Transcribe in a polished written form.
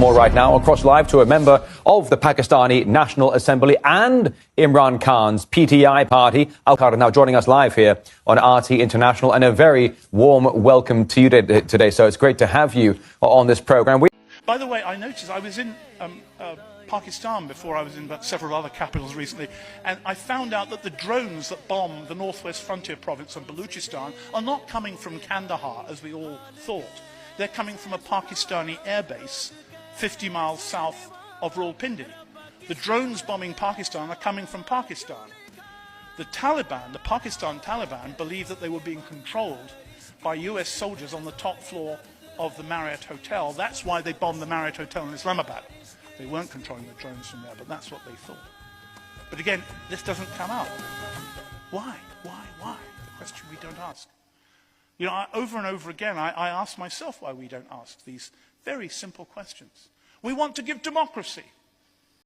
more right now. Across live to a member of the Pakistani National Assembly and Imran Khan's PTI party. Al-Qadr now joining us live here on RT International, and a very warm welcome to you today. So it's great to have you on this program. By the way, I noticed I was in Pakistan before. I was in several other capitals recently, and I found out that the drones that bomb the northwest frontier province of Baluchistan are not coming from Kandahar, as we all thought. They're coming from a Pakistani airbase 50 miles south of Rawalpindi. The drones bombing Pakistan are coming from Pakistan. The Taliban, the Pakistan Taliban, believed that they were being controlled by US soldiers on the top floor of the Marriott Hotel. That's why they bombed the Marriott Hotel in Islamabad. They weren't controlling the drones from there, but that's what they thought. But again, this doesn't come out. Why? The question we don't ask. You know, over and over again, I ask myself why we don't ask these very simple questions. We want to give democracy.